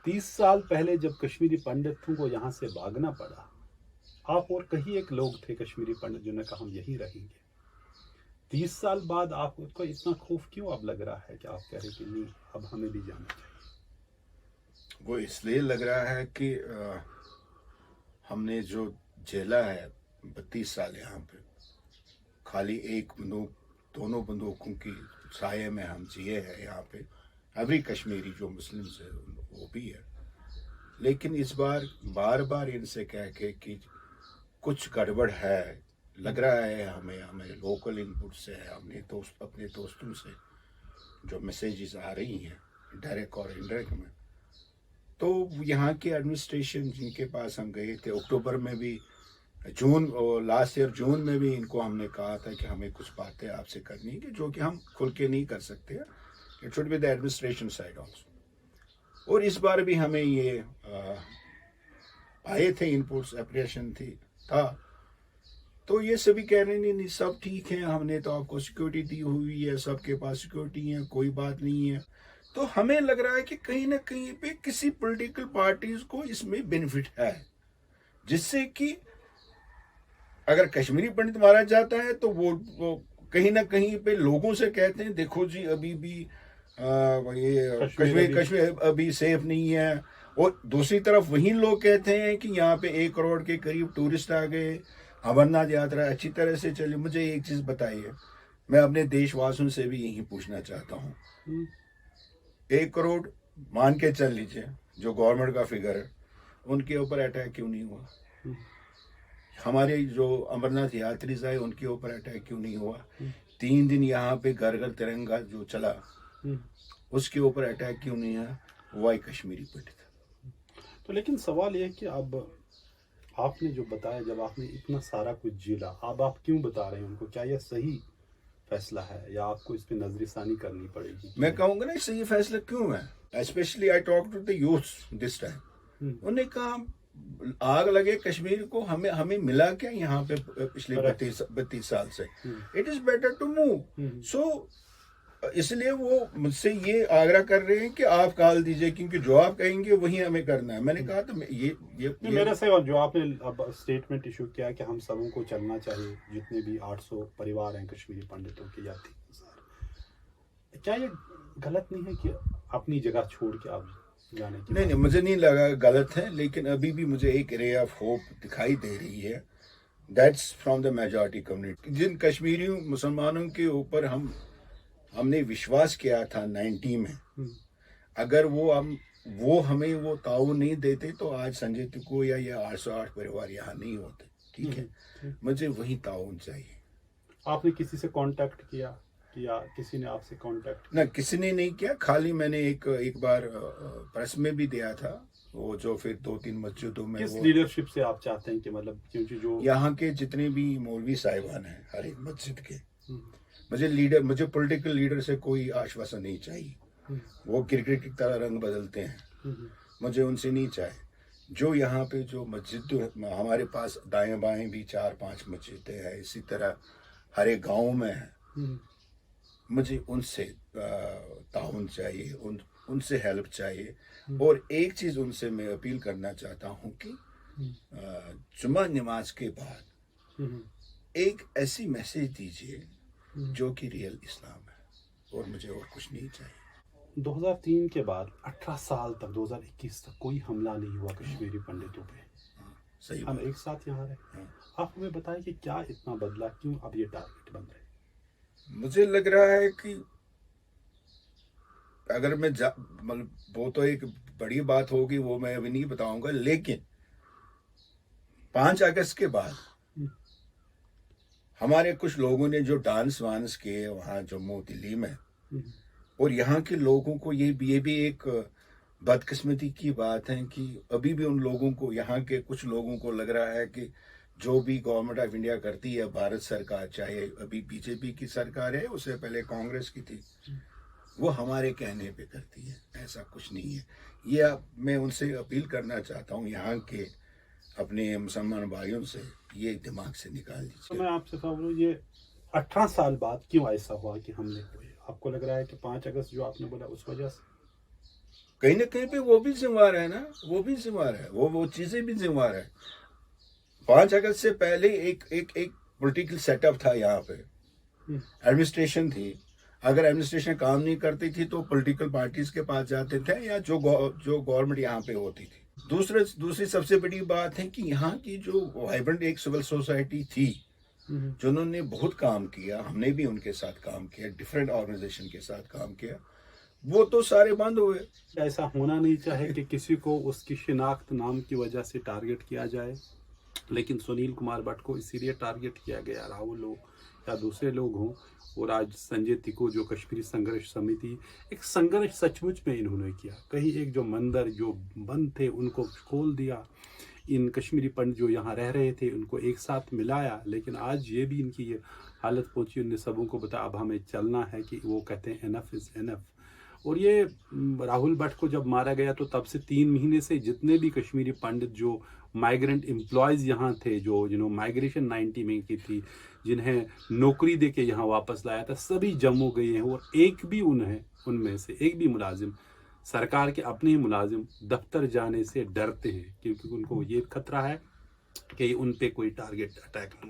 30 साल पहले जब कश्मीरी पंडितों को यहाँ से भागना पड़ा, आप और कहीं एक लोग थे कश्मीरी पंडित जिन्होंने कहा हम यहीं रहेंगे। 30 साल बाद आपको इतना खौफ क्यों अब लग रहा है कि आप कह रहे कि नहीं अब हमें भी जाना चाहिए? वो इसलिए लग रहा है कि हमने जो झेला है 32 साल यहाँ पे, खाली एक बंदूक, दोनों बंदूकों की साये में हम जिए हैं यहाँ पे। एवरी कश्मीरी जो मुस्लिम है वो भी है, लेकिन इस बार बार बार इनसे कह के कि कुछ गड़बड़ है, लग रहा है हमें हमें लोकल इनपुट से है, अपने दोस्तों से जो मैसेजेस आ रही हैं डायरेक्ट और इनडायरेक्ट में। तो यहाँ के एडमिनिस्ट्रेशन जिनके पास हम गए थे अक्टूबर में भी, लास्ट ईयर जून में भी इनको हमने कहा था कि हमें कुछ बातें आपसे करनी है कि जो कि हम खुल के नहीं कर सकते। It should be the administration side also. और इस बार भी हमें ये आए थे इनपुट्स, एप्रिएशन था। तो ये सभी कह रहे नहीं नहीं सब ठीक है, हमने तो आपको सिक्योरिटी दी हुई है, सबके पास सिक्योरिटी है, कोई बात नहीं है। तो हमें लग रहा है कि कहीं ना कहीं पे किसी पॉलिटिकल पार्टीज को इसमें बेनिफिट है, जिससे कि अगर कश्मीरी पंडित मारा जाता है तो वो कहीं ना कहीं पे लोगों से कहते हैं देखो जी अभी भी ये कश्मीर अभी सेफ नहीं है। और दूसरी तरफ वही लोग कहते हैं कि यहाँ पे 1 करोड़ के करीब टूरिस्ट आ गए, अमरनाथ यात्रा अच्छी तरह से चली। मुझे एक चीज बताइए, मैं अपने देशवासियों से भी यही पूछना चाहता हूँ, 1 करोड़ मान के चल लीजिए जो गवर्नमेंट का फिगर है, उनके ऊपर अटैक क्यों नहीं हुआ? हमारे जो अमरनाथ यात्री आए उनके ऊपर अटैक क्यों नहीं हुआ? 3 दिन यहाँ पे घर घर तिरंगा जो चला उसके ऊपर अटैक क्यों नहीं है? वाई कश्मीरी पंडित। तो लेकिन सवाल यह है कि अब आपने जो बताया, जब आपने इतना सारा कुछ झेला, अब आप क्यों बता रहे हैं उनको? क्या यह सही फैसला है या आपको इस पे नजरसानी करनी पड़ेगी? मैं कहूँगा ना सही फैसला क्यों है। Specially I talk to the youth this time. उन्होंने कहा आग लगे कश्मीर को, हमें मिला क्या यहाँ पे पिछले 32 साल से? It is better to move. So इसलिए वो मुझसे ये आग्रह कर रहे हैं कि आप कॉल दीजिए, क्योंकि जो आप कहेंगे वही हमें करना है। मैंने कहा तो ये मेरे से जो आपने अब स्टेटमेंट इशू किया कि हम सबों को चलना चाहिए, जितने भी 800 परिवार हैं कश्मीरी पंडितों के यात्री, क्या ये गलत नहीं है कि अपनी जगह छोड़ के आप जाने की? नहीं, मुझे नहीं लगा गलत है, लेकिन अभी भी मुझे एक रे ऑफ होप दिखाई दे रही है। That's from the majority community. जिन कश्मीरी मुसलमानों के ऊपर हमने विश्वास किया था 90 में, अगर वो हमें वो ताउन नहीं देते तो आज संजय तिको या ये 808 परिवार यहाँ नहीं होते। ठीक है, मुझे वही ताउन चाहिए। आपने किसी से कांटेक्ट किया या किसी ने आपसे कांटेक्ट? ना, किसी ने नहीं किया। खाली मैंने एक बार प्रेस में भी दिया था, वो जो फिर 2-3 मस्जिदों में। किस लीडरशिप से आप चाहते हैं कि मतलब, क्योंकि जो यहाँ के जितने भी मौलवी साहिबान हैं हर एक मस्जिद के, मुझे पॉलिटिकल लीडर से कोई आश्वासन नहीं चाहिए। वो क्रिकेट की तरह रंग बदलते हैं, मुझे उनसे नहीं चाहिए। जो यहाँ पे जो मस्जिद हमारे पास दाएं बाएं भी 4-5 मस्जिदें हैं, इसी तरह हर एक गाँव में है, मुझे उनसे ताउन चाहिए, उनसे हेल्प चाहिए। और एक चीज़ उनसे मैं अपील करना चाहता हूँ कि जुम्मा नमाज के बाद एक ऐसी मैसेज दीजिए जो कि रियल इस्लाम है, और मुझे और कुछ नहीं चाहिए। 2003 के बाद 18 साल तक, 2021 तक कोई हमला नहीं हुआ कश्मीरी पंडितों पे। सही हम एक साथ यहाँ रहे। आप हमें बताएं कि क्या इतना बदला, क्यों अब ये टारगेट बन रहे? मुझे लग रहा है कि अगर मैं मतलब वो तो एक बड़ी बात होगी, वो मैं अभी नहीं बताऊंगा, लेकिन 5 अगस्त के बाद हमारे कुछ लोगों ने जो डांस वांस किए वहाँ जम्मू दिल्ली में, और यहाँ के लोगों को ये भी एक बदकिस्मती की बात है कि अभी भी उन लोगों को, यहाँ के कुछ लोगों को लग रहा है कि जो भी गवर्नमेंट ऑफ इंडिया करती है, भारत सरकार, चाहे अभी बीजेपी की सरकार है, उससे पहले कांग्रेस की थी, वो हमारे कहने पे करती है। ऐसा कुछ नहीं है। ये मैं उनसे अपील करना चाहता हूँ, यहाँ के अपने मुसलमान भाइयों से, ये दिमाग से निकाल दीजिए। तो मैं आपसे बोलूँ, ये 18 साल बाद क्यों ऐसा हुआ कि हमले हुए? आपको लग रहा है कि 5 अगस्त जो आपने बोला उस वजह से? कहीं ना कहीं पे वो भी जिम्मेवार है ना, वो भी जिम्मेवार है, वो चीजें भी जिम्मेवार है। 5 अगस्त से पहले एक पॉलिटिकल सेटअप था यहाँ पे, एडमिनिस्ट्रेशन थी। अगर एडमिनिस्ट्रेशन काम नहीं करती थी तो पॉलिटिकल पार्टीज के पास जाते थे, या जो गवर्नमेंट यहाँ पे होती थी। दूसरी सबसे बड़ी बात है कि यहाँ की जो वाइब्रेंट एक सिविल सोसाइटी थी, जिन्होंने बहुत काम किया, हमने भी उनके साथ काम किया, डिफरेंट ऑर्गेनाइजेशन के साथ काम किया, वो तो सारे बंद हुए। ऐसा होना नहीं चाहे कि किसी को उसकी शिनाख्त नाम की वजह से टारगेट किया जाए, लेकिन सुनील कुमार भट्ट को इसीलिए टारगेट किया गया, राहुल हो या दूसरे लोग हों, और आज संजय तिको जो कश्मीरी संघर्ष समिति, एक संघर्ष सचमुच में इन्होंने किया। कहीं एक जो मंदिर जो बंद थे उनको खोल दिया, इन कश्मीरी पंडित जो यहाँ रह रहे थे उनको एक साथ मिलाया, लेकिन आज ये भी इनकी ये हालत पहुंची, उनने सबों को बताया अब हमें चलना है, कि वो कहते हैं एनफ इज़ एनफ। और ये राहुल भट्ट को जब मारा गया तो तब से 3 महीने से जितने भी कश्मीरी पंडित जो माइग्रेंट एम्प्लॉयज़ यहाँ थे, जो माइग्रेशन 90 में की थी, जिन्हें नौकरी दे के यहाँ वापस लाया था, सभी जम्मू गए हैं, और एक भी उनमें से एक भी मुलाजिम, सरकार के अपने ही मुलाजिम दफ्तर जाने से डरते हैं, क्योंकि उनको ये खतरा है कि उन पे कोई टारगेट अटैक